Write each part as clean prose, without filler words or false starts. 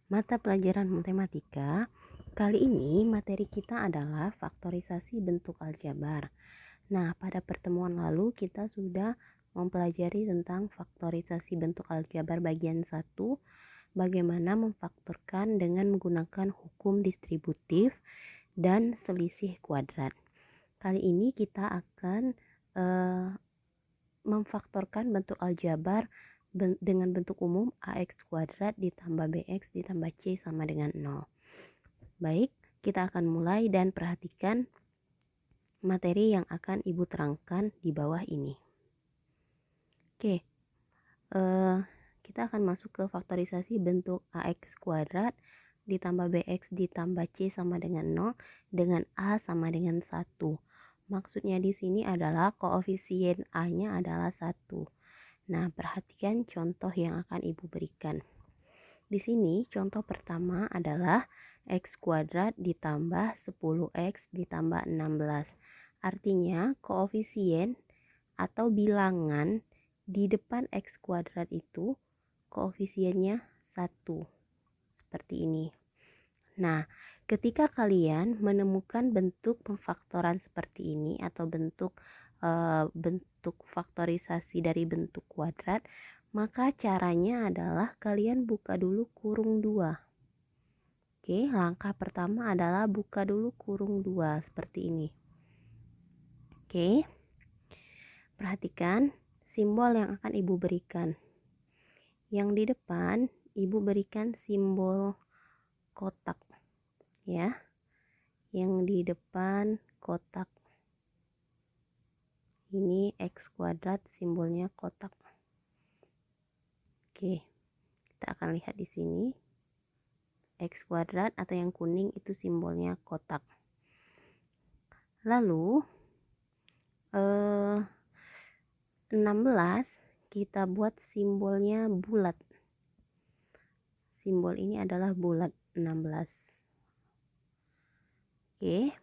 Mata pelajaran matematika. Kali ini materi kita adalah faktorisasi bentuk aljabar. Nah, pada pertemuan lalu kita sudah mempelajari tentang faktorisasi bentuk aljabar bagian 1, bagaimana memfaktorkan dengan menggunakan hukum distributif dan selisih kuadrat. Kali ini kita akan memfaktorkan bentuk aljabar dengan bentuk umum ax kuadrat ditambah bx ditambah c sama dengan 0. Baik, kita akan mulai dan perhatikan materi yang akan Ibu terangkan di bawah ini. Oke, kita akan masuk ke faktorisasi bentuk ax kuadrat ditambah bx ditambah c sama dengan 0 dengan a sama dengan 1. Maksudnya di sini adalah koefisien a-nya adalah 1. Nah, perhatikan contoh yang akan Ibu berikan. Di sini contoh pertama adalah x kuadrat ditambah 10x ditambah 16. Artinya koefisien atau bilangan di depan x kuadrat itu koefisiennya 1. Seperti ini. Nah, ketika kalian menemukan bentuk pemfaktoran seperti ini atau bentuk faktorisasi dari bentuk kuadrat, maka caranya adalah kalian buka dulu kurung 2. Oke, langkah pertama adalah buka dulu kurung 2 seperti ini. Oke, perhatikan simbol yang akan Ibu berikan. Yang di depan Ibu berikan simbol kotak ya. Yang di depan kotak ini x kuadrat, simbolnya kotak. Oke, kita akan lihat di sini x kuadrat atau yang kuning itu simbolnya kotak. Lalu 16 kita buat simbolnya bulat. Simbol ini adalah bulat 16. Oke.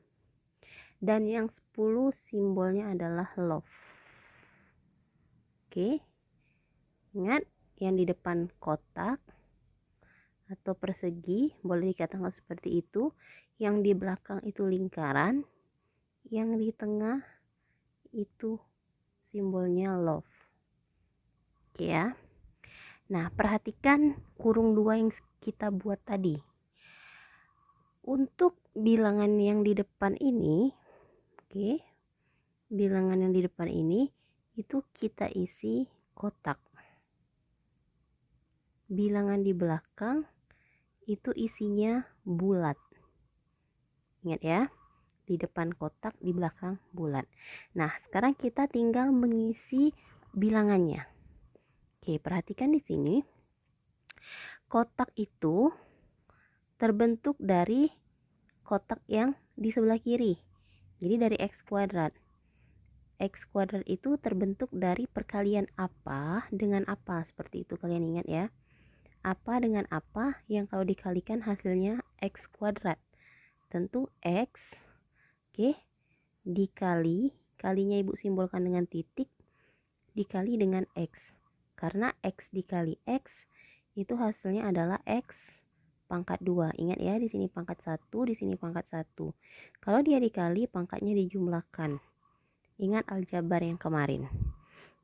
Dan yang 10 simbolnya adalah love. Oke. Ingat, yang di depan kotak atau persegi boleh dikatakan seperti itu, yang di belakang itu lingkaran, yang di tengah itu simbolnya love. Oke ya. Nah, perhatikan kurung 2 yang kita buat tadi. Untuk bilangan yang di depan ini, oke, bilangan yang di depan ini itu kita isi kotak. Bilangan di belakang itu isinya bulat. Ingat ya, di depan kotak, di belakang bulat. Nah, sekarang kita tinggal mengisi bilangannya. Oke, perhatikan di sini. Kotak itu terbentuk dari kotak yang di sebelah kiri. Jadi dari x kuadrat. X kuadrat itu terbentuk dari perkalian apa dengan apa. Seperti itu, kalian ingat ya. Apa dengan apa yang kalau dikalikan hasilnya x kuadrat. Tentu x, oke, dikali, kalinya Ibu simbolkan dengan titik, dikali dengan x. Karena x dikali x itu hasilnya adalah x pangkat 2. Ingat ya, di sini pangkat 1, di sini pangkat 1. Kalau dia dikali, pangkatnya dijumlahkan. Ingat aljabar yang kemarin.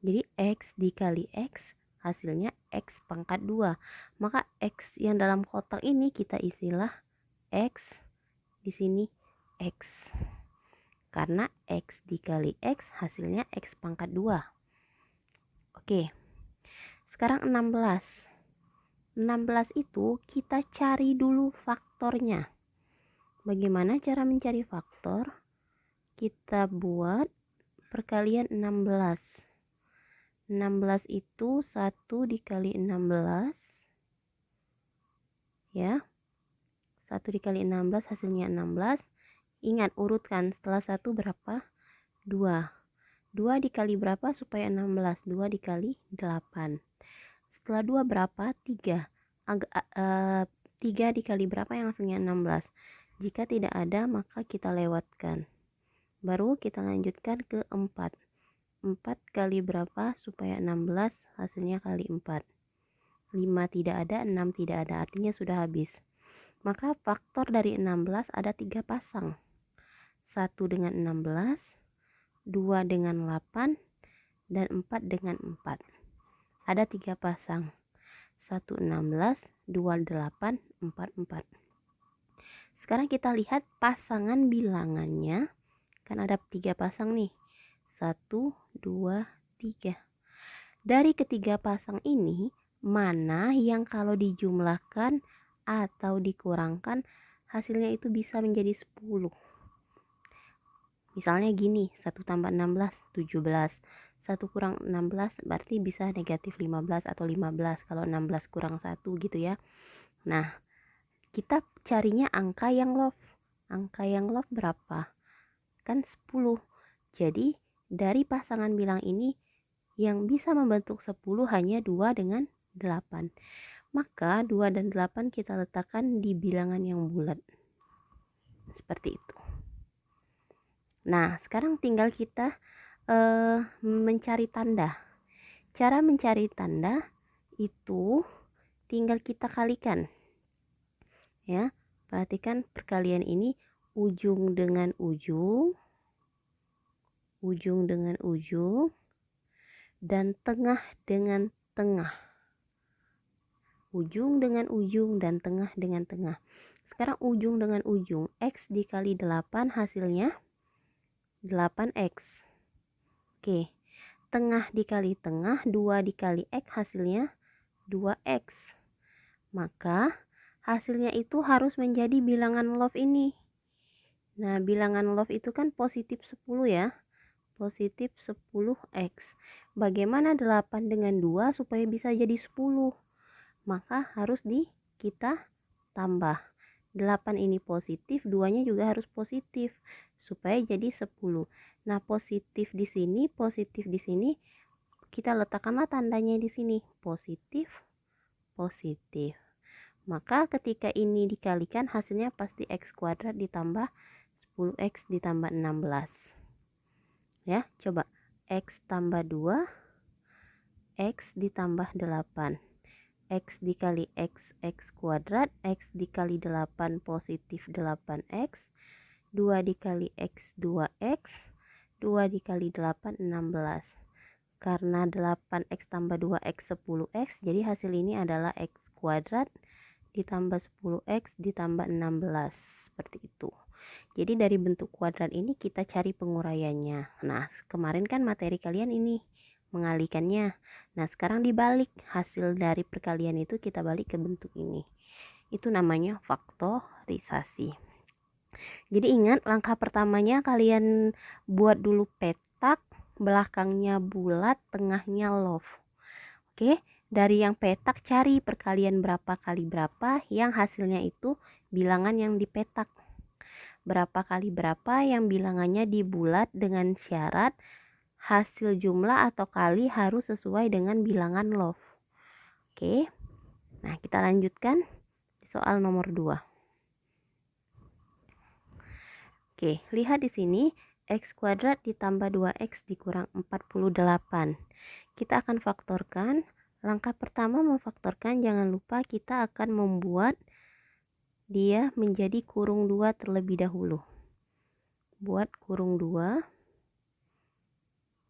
Jadi x dikali x hasilnya x pangkat 2. Maka x yang dalam kotak ini kita isilah x, di sini x. Karena x dikali x hasilnya x pangkat 2. Oke. Sekarang 16. 16 itu kita cari dulu faktornya. Bagaimana cara mencari faktor? Kita buat perkalian 16. 16 itu 1 dikali 16 ya. 1 dikali 16 hasilnya 16. Ingat, urutkan setelah 1 berapa? 2. 2 dikali berapa supaya 16? 2 dikali 8. Setelah 2 berapa? 3. 3 dikali berapa yang hasilnya 16? Jika tidak ada maka kita lewatkan. Baru kita lanjutkan ke 4. 4 kali berapa supaya 16? Hasilnya kali 4. 5 tidak ada, 6 tidak ada, artinya sudah habis. Maka faktor dari 16 ada 3 pasang. 1 dengan 16, 2 dengan 8, dan 4 dengan 4. Ada 3 pasang. 1 16, 2 8, 4 4. Sekarang kita lihat pasangan bilangannya. Kan ada 3 pasang nih. 1, 2, 3. Dari ketiga pasang ini, mana yang kalau dijumlahkan atau dikurangkan hasilnya itu bisa menjadi 10? Misalnya gini, 1 tambah 16, 17. 1 kurang 16 berarti bisa negatif 15 atau 15 kalau 16 kurang 1 gitu ya. Nah, kita carinya angka yang love. Angka yang love berapa? Kan 10. Jadi, dari pasangan bilang ini yang bisa membentuk 10 hanya 2 dengan 8. Maka 2 dan 8 kita letakkan di bilangan yang bulat. Seperti itu. Nah, sekarang tinggal kita mencari tanda. Cara mencari tanda itu tinggal kita kalikan. Ya, perhatikan perkalian ini ujung dengan ujung, ujung dengan ujung, dan tengah dengan tengah. Ujung dengan ujung dan tengah dengan tengah. Sekarang ujung dengan ujung, X dikali 8 hasilnya 8X. Oke, tengah dikali tengah, 2 dikali X hasilnya 2X. Maka hasilnya itu harus menjadi bilangan love ini. Nah, bilangan love itu kan positif 10 ya. Positif 10X. Bagaimana 8 dengan 2 supaya bisa jadi 10? Maka harus kita tambah. 8 ini positif, 2-nya juga harus positif supaya jadi 10. Nah, positif di sini, kita letakkanlah tandanya di sini, positif, positif. Maka ketika ini dikalikan hasilnya pasti X kuadrat ditambah 10X ditambah 16. Ya, coba X tambah 2, X ditambah 8. X dikali X, X kuadrat, X dikali 8 positif 8X, 2 dikali X 2X, 2 dikali 8 16. Karena 8X tambah 2X 10X, jadi hasil ini adalah X kuadrat ditambah 10X ditambah 16. Seperti itu. Jadi dari bentuk kuadrat ini kita cari penguraiannya. Nah, kemarin kan materi kalian ini mengalihkannya. Nah, sekarang dibalik, hasil dari perkalian itu kita balik ke bentuk ini. Itu namanya faktorisasi. Jadi ingat, langkah pertamanya kalian buat dulu petak, belakangnya bulat, tengahnya love. Oke, dari yang petak cari perkalian berapa kali berapa yang hasilnya itu bilangan yang dipetak. Berapa kali berapa yang bilangannya dibulat dengan syarat hasil jumlah atau kali harus sesuai dengan bilangan love. Oke. Nah, kita lanjutkan soal nomor 2. Oke, lihat di sini X kuadrat ditambah 2X dikurang 48. Kita akan faktorkan. Langkah pertama memfaktorkan, jangan lupa kita akan membuat dia menjadi kurung 2 terlebih dahulu. Buat kurung 2.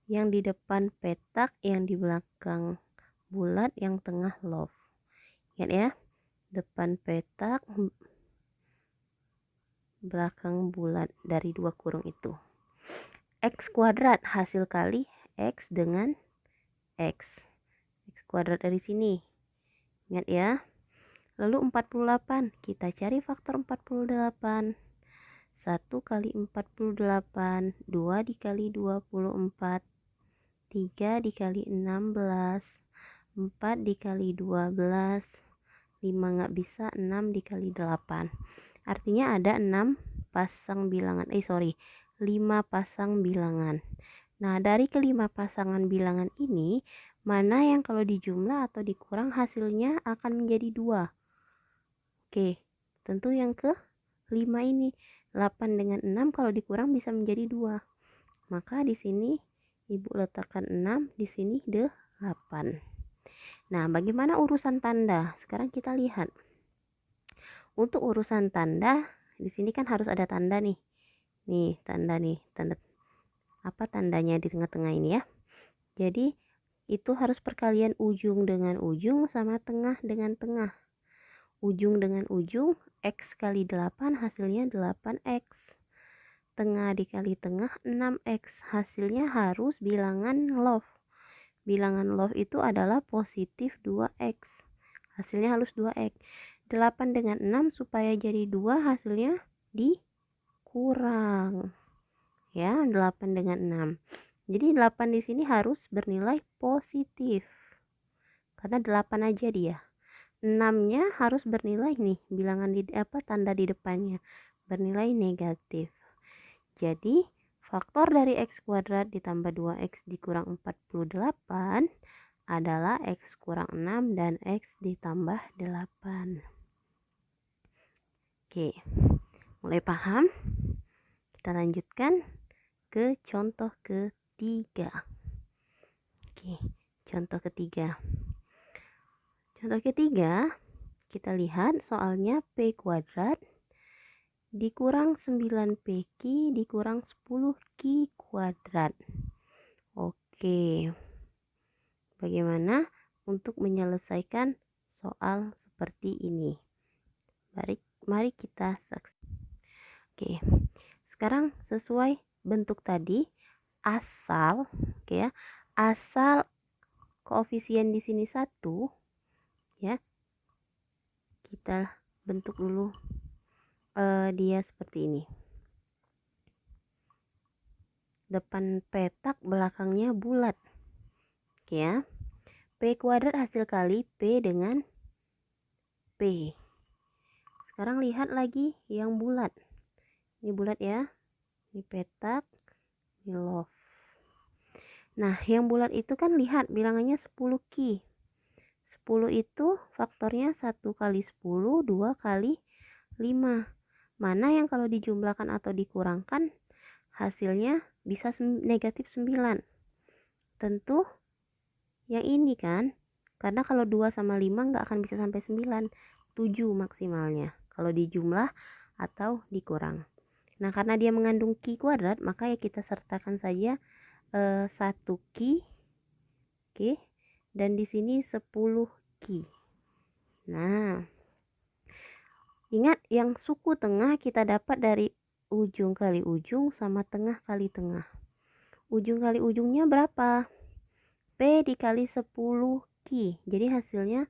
Yang di depan petak, yang di belakang bulat, yang tengah love. Ingat ya, depan petak, belakang bulat dari 2 kurung itu. X kuadrat hasil kali X dengan X. X kuadrat dari sini. Ingat ya. Lalu 48, kita cari faktor 48. 1 kali 48, 2 dikali 24, 3 dikali 16, 4 dikali 12, 5 nggak bisa, 6 dikali 8. Artinya ada 5 pasang bilangan. Nah, dari kelima pasangan bilangan ini, mana yang kalau dijumlah atau dikurang hasilnya akan menjadi 2? Oke, tentu yang ke 5 ini. 8 dengan 6 kalau dikurang bisa menjadi 2. Maka di sini Ibu letakkan 6, di sini 8. Nah, bagaimana urusan tanda? Sekarang kita lihat. Untuk urusan tanda, di sini kan harus ada tanda nih. Nih, tanda nih, tanda apa tandanya di tengah-tengah ini ya. Jadi, itu harus perkalian ujung dengan ujung sama tengah dengan tengah. Ujung dengan ujung, X kali 8 hasilnya 8X. Tengah dikali tengah 6X. Hasilnya harus bilangan log. Bilangan log itu adalah positif 2X. Hasilnya harus 2X. 8 dengan 6 supaya jadi 2 hasilnya dikurang. Ya, 8 dengan 6. Jadi 8 di sini harus bernilai positif. Karena 8 aja dia. 6-nya harus bernilai nih, bilangan tanda di depannya bernilai negatif. Jadi, faktor dari X kuadrat ditambah 2X dikurang 48 adalah X kurang 6 dan X ditambah 8. Oke, mulai paham? Kita lanjutkan ke contoh ketiga. Oke, contoh ketiga. Contoh ketiga, kita lihat soalnya P kuadrat dikurang 9PQ dikurang 10Q kuadrat. Oke, bagaimana untuk menyelesaikan soal seperti ini? Mari kita saksikan. Oke, sekarang sesuai bentuk tadi, asal koefisien di sini 1 ya, kita bentuk dulu dia seperti ini. Depan petak, belakangnya bulat. Oke ya. P kuadrat hasil kali P dengan P. Sekarang lihat lagi yang bulat. Ini bulat ya. Ini petak, ini log. Nah, yang bulat itu kan lihat bilangannya 10Q. 10 itu faktornya 1 kali 10, 2 kali 5. Mana yang kalau dijumlahkan atau dikurangkan hasilnya bisa negatif 9? Tentu yang ini kan. Karena kalau 2 sama 5 nggak akan bisa sampai 9. 7 maksimalnya kalau dijumlah atau dikurang. Nah, karena dia mengandung Q kuadrat, maka ya kita sertakan saja 1Q. Oke. Dan di sini 10Q. Nah, ingat yang suku tengah kita dapat dari ujung kali ujung sama tengah kali tengah. Ujung kali ujungnya berapa? P dikali 10Q. Jadi hasilnya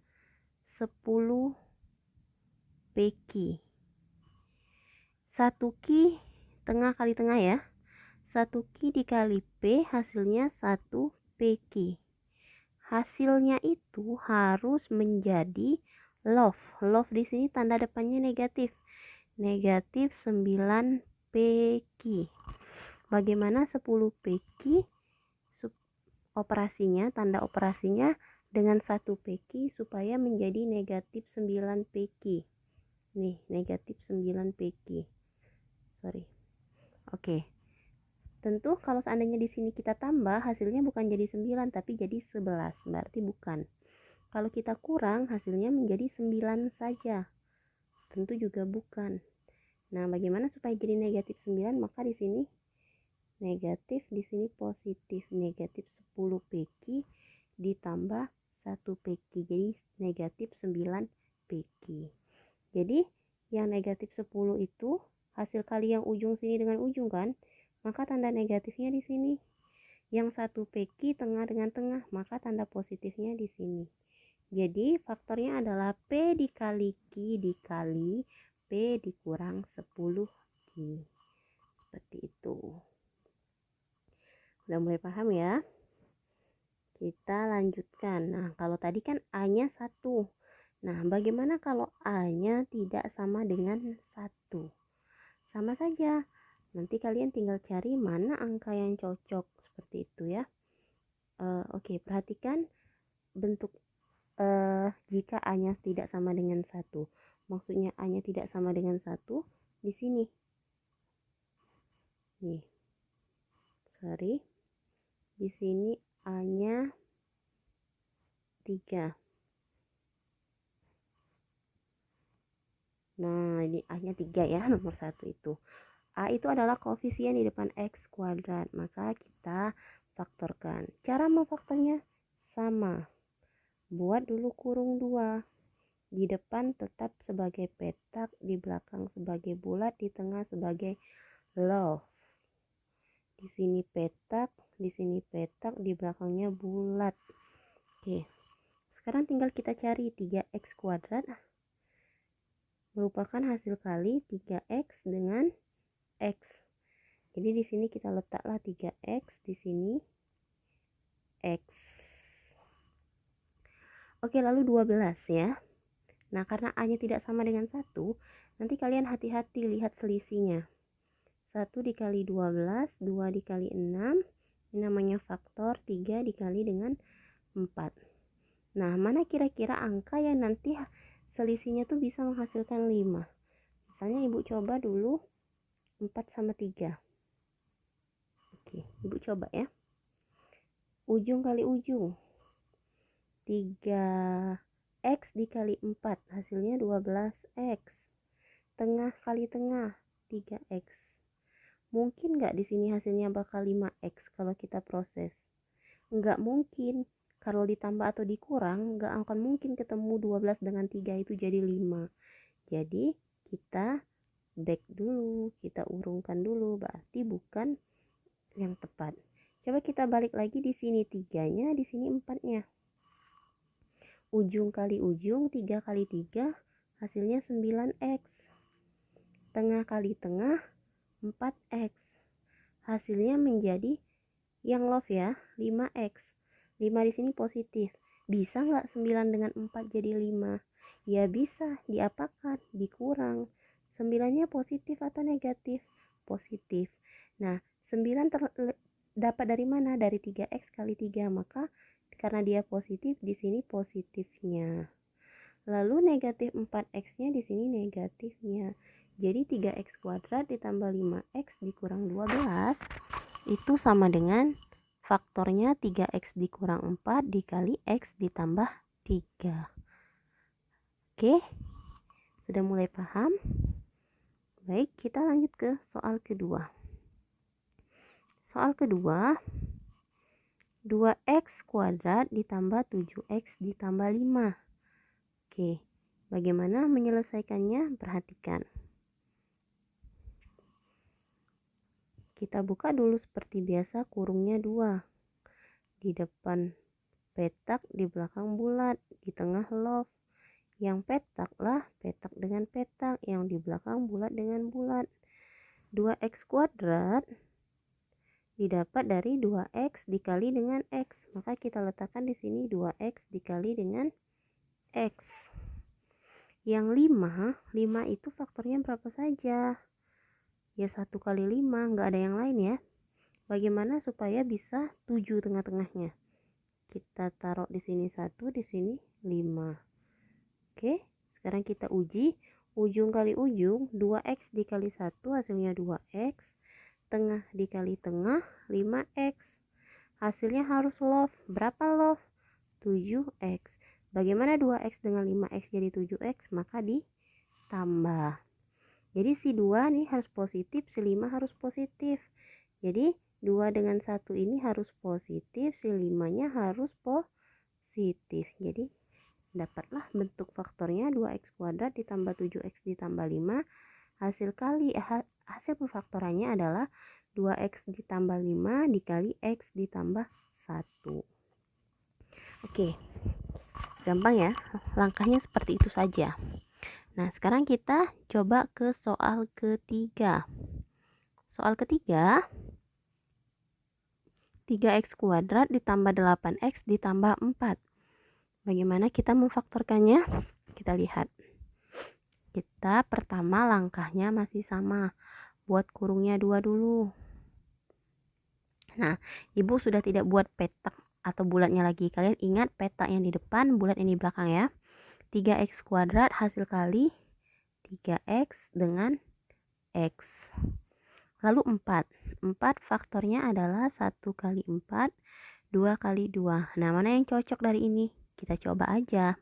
10PQ. 1Q tengah kali tengah ya. 1Q dikali P hasilnya 1PQ. Hasilnya itu harus menjadi log. Log di sini tanda depannya negatif. Negatif 9PQ. Bagaimana 10PQ operasinya, tanda operasinya dengan 1PQ supaya menjadi negatif 9PQ. Nih, negatif 9PQ. Sorry. Oke. Tentu kalau seandainya di sini kita tambah, hasilnya bukan jadi 9 tapi jadi 11. Berarti bukan. Kalau kita kurang, hasilnya menjadi 9 saja. Tentu juga bukan. Nah, bagaimana supaya jadi negatif 9? Maka di sini negatif, di sini positif. Negatif 10PQ ditambah 1PQ. Jadi negatif 9PQ. Jadi yang negatif 10 itu hasil kali yang ujung sini dengan ujung kan? Maka tanda negatifnya di sini. Yang 1PQ tengah dengan tengah, maka tanda positifnya di sini. Jadi faktornya adalah P dikali Q dikali P dikurang 10Q. Seperti itu. Udah mulai paham ya? Kita lanjutkan. Nah, kalau tadi kan A-nya 1. Nah, bagaimana kalau A-nya tidak sama dengan 1? Sama saja. Nanti kalian tinggal cari mana angka yang cocok seperti itu ya. Oke, perhatikan bentuk jika A-nya tidak sama dengan 1. Maksudnya A-nya tidak sama dengan 1 di sini. Nih. Sorry. Di sini A-nya 3. Nah, ini A-nya 3 ya, nomor 1 itu. A itu adalah koefisien di depan X kuadrat, maka kita faktorkan. Cara memfaktornya sama. Buat dulu kurung 2. Di depan tetap sebagai petak, di belakang sebagai bulat, di tengah sebagai loaf. Di sini petak, di belakangnya bulat. Oke. Sekarang tinggal kita cari 3x kuadrat merupakan hasil kali 3x dengan x. Jadi di sini kita letaklah 3x, di sini x. Oke, lalu 12 ya. Nah, karena A-nya tidak sama dengan 1, nanti kalian hati-hati lihat selisihnya. 1 dikali 12, 2 dikali 6, ini namanya faktor, 3 dikali dengan 4. Nah, mana kira-kira angka yang nanti selisihnya tuh bisa menghasilkan 5? Misalnya ibu coba dulu 4 sama 3. Oke, ibu coba ya. Ujung kali ujung. 3x dikali 4 hasilnya 12x. Tengah kali tengah 3x. Mungkin nggak di sini hasilnya bakal 5x kalau kita proses? Nggak mungkin. Kalau ditambah atau dikurang nggak akan mungkin ketemu 12 dengan 3 itu jadi 5. Jadi kita back dulu, kita urungkan dulu, berarti bukan yang tepat. Coba kita balik lagi, di sini 3-nya, di sini 4-nya. Ujung kali ujung 3 kali 3 hasilnya 9x. Tengah kali tengah 4x. Hasilnya menjadi yang love ya, 5x. 5 di sini positif. Bisa nggak 9 dengan 4 jadi 5? Ya bisa, diapakan? Dikurang. 9-nya positif atau negatif? Positif. Nah, 9 dapat dari mana? Dari 3x kali 3, maka karena dia positif, di sini positifnya. Lalu negatif 4x-nya di sini negatifnya. Jadi 3x kuadrat ditambah 5x dikurang 12 itu sama dengan faktornya 3x dikurang 4 dikali x ditambah 3. Oke, sudah mulai paham? Baik, kita lanjut ke soal kedua. Soal kedua, 2x kuadrat ditambah 7x ditambah 5. Oke, bagaimana menyelesaikannya? Perhatikan. Kita buka dulu seperti biasa, kurungnya 2. Di depan petak, di belakang bulat, di tengah love. Yang petak lah petak dengan petak, yang di belakang bulat dengan bulat. 2x kuadrat didapat dari 2x dikali dengan x, maka kita letakkan di sini 2x dikali dengan x. Yang 5 itu faktornya berapa saja? Ya 1 kali 5, nggak ada yang lain ya. Bagaimana supaya bisa 7 tengah-tengahnya? Kita taruh di sini 1, di sini 5. Oke, sekarang kita uji. Ujung kali ujung, 2x dikali 1 hasilnya 2x. Tengah dikali tengah 5x. Hasilnya harus love. Berapa love? 7x. Bagaimana 2x dengan 5x jadi 7x? Maka ditambah. Jadi si 2 nih harus positif, si 5 harus positif. Jadi 2 dengan 1 ini harus positif, si 5-nya harus positif. Jadi dapatlah bentuk faktornya 2x kuadrat ditambah 7x ditambah 5. Hasil pemfaktorannya adalah 2x ditambah 5 dikali x ditambah 1. Oke, gampang ya, langkahnya seperti itu saja. Nah, sekarang kita coba ke soal ketiga. Soal ketiga, 3x kuadrat ditambah 8x ditambah 4. Bagaimana kita memfaktorkannya? Kita lihat. Kita pertama langkahnya masih sama. Buat kurungnya 2 dulu. Nah, ibu sudah tidak buat petak atau bulatnya lagi. Kalian ingat petak yang di depan, bulat yang di belakang ya. 3x kuadrat hasil kali 3x dengan x. Lalu 4. 4 faktornya adalah 1 kali 4, 2 kali 2. Nah, mana yang cocok dari ini? Kita coba aja.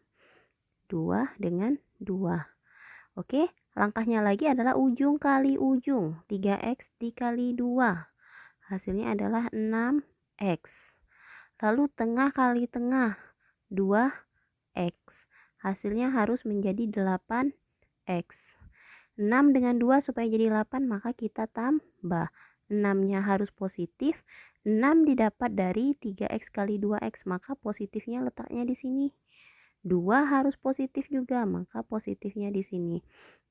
2 dengan 2. Oke, langkahnya lagi adalah ujung kali ujung. 3x dikali 2. Hasilnya adalah 6x. Lalu tengah kali tengah. 2x. Hasilnya harus menjadi 8x. 6 dengan 2 supaya jadi 8, maka kita tambah. 6-nya harus positif. 6 didapat dari 3x kali 2x, maka positifnya letaknya di sini. 2 harus positif juga, maka positifnya di sini.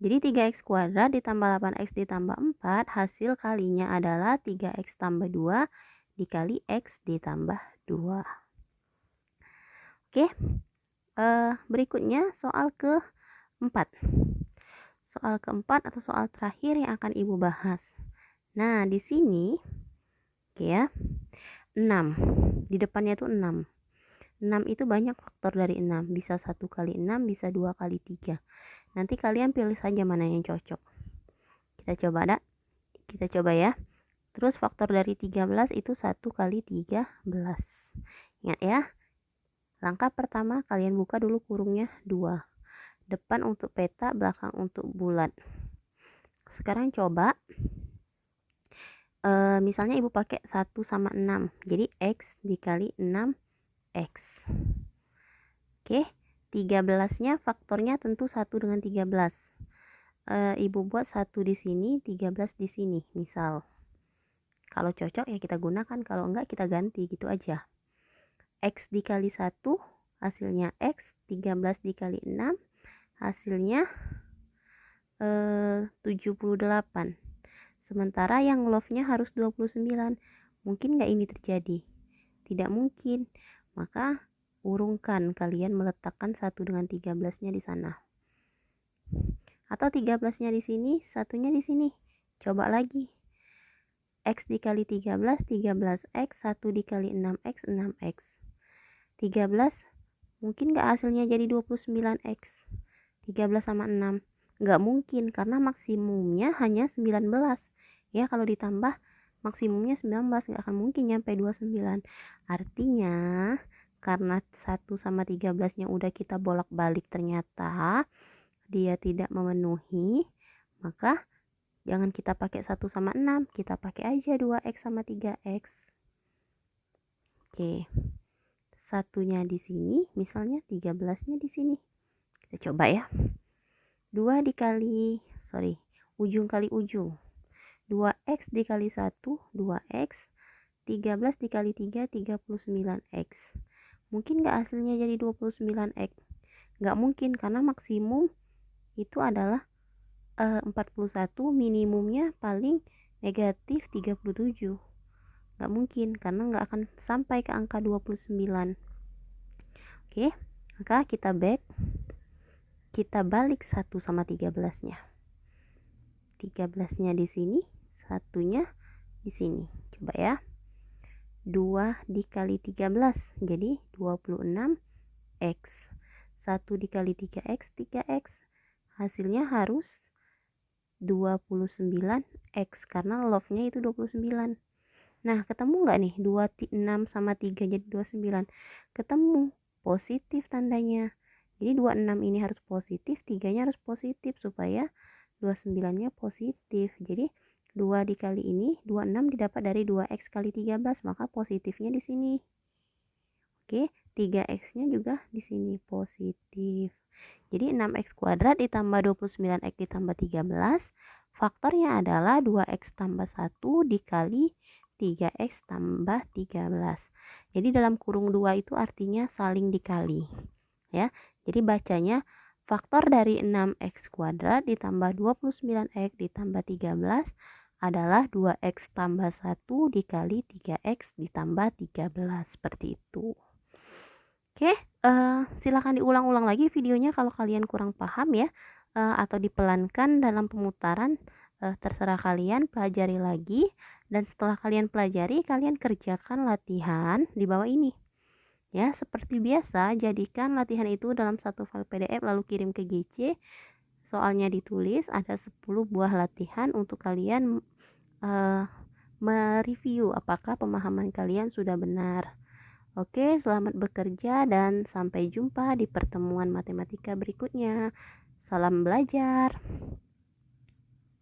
Jadi 3x kuadrat ditambah 8x ditambah 4, hasil kalinya adalah 3x tambah 2 dikali x ditambah 2. Oke, berikutnya soal keempat. Soal keempat atau soal terakhir yang akan Ibu bahas. Nah, di sini oke ya, 6. Di depannya itu 6. 6 itu banyak faktor dari 6. Bisa 1 kali 6, bisa 2 kali 3. Nanti kalian pilih saja mana yang cocok. Kita coba ya. Terus faktor dari 13 itu 1 kali 13. Ingat ya. Langkah pertama kalian buka dulu kurungnya 2. Depan untuk peta, belakang untuk bulat. Sekarang coba misalnya Ibu pakai 1 sama 6. Jadi x dikali 6x. Oke, 13-nya faktornya tentu 1 dengan 13. Ibu buat 1 di sini, 13 di sini, misal. Kalau cocok ya kita gunakan, kalau enggak kita ganti gitu aja. X dikali 1 hasilnya x, 13 dikali 6 hasilnya 78. Sementara yang love-nya harus 29. Mungkin nggak ini terjadi? Tidak mungkin. Maka urungkan, kalian meletakkan 1 dengan 13-nya di sana. Atau 13-nya di sini, satunya di sini. Coba lagi. X dikali 13, 13x, 1 dikali 6x, 6x. 13, mungkin nggak hasilnya jadi 29x. 13 sama 6. Nggak mungkin, karena maksimumnya hanya 19. Ya, kalau ditambah maksimumnya 19, nggak akan mungkin nyampe 29. Artinya, karena 1 sama 13-nya udah kita bolak-balik ternyata dia tidak memenuhi, maka jangan kita pakai 1 sama 6, kita pakai aja 2x sama 3x. Oke. Satunya di sini, misalnya 13-nya di sini. Kita coba ya. 2 dikali, ujung kali ujung. 2x dikali 1, 2x. 13 dikali 3, 39x. Mungkin nggak hasilnya jadi 29x? Nggak mungkin, karena maksimum itu adalah 41, minimumnya paling negatif 37. Nggak mungkin, karena nggak akan sampai ke angka 29. Oke, maka kita balik 1 sama 13-nya. 13-nya di sini, satunya di sini. Coba ya. 2 dikali 13 jadi 26x. 1 dikali 3x, 3x. Hasilnya harus 29x karena love-nya itu 29. Nah, ketemu nggak nih? 26 sama 3 jadi 29. Ketemu. Positif tandanya. Jadi 26 ini harus positif, 3-nya harus positif supaya 29-nya positif. Jadi 2 dikali ini, 26 didapat dari 2x kali 13, maka positifnya di sini. Oke, 3x-nya juga di sini positif. Jadi 6x kuadrat ditambah 29x ditambah 13, faktornya adalah 2x tambah 1 dikali 3x tambah 13. Jadi dalam kurung 2 itu artinya saling dikali. Ya, jadi bacanya faktor dari 6x kuadrat ditambah 29x ditambah 13 adalah 2x tambah 1 dikali 3x ditambah 13. Seperti itu. Oke, silakan diulang-ulang lagi videonya kalau kalian kurang paham ya, atau dipelankan dalam pemutaran, terserah kalian, pelajari lagi. Dan setelah kalian pelajari, kalian kerjakan latihan di bawah ini. Ya, seperti biasa, jadikan latihan itu dalam satu file PDF lalu kirim ke GC. Soalnya ditulis, ada 10 buah latihan untuk kalian mereview apakah pemahaman kalian sudah benar. Oke, selamat bekerja dan sampai jumpa di pertemuan matematika berikutnya. Salam belajar.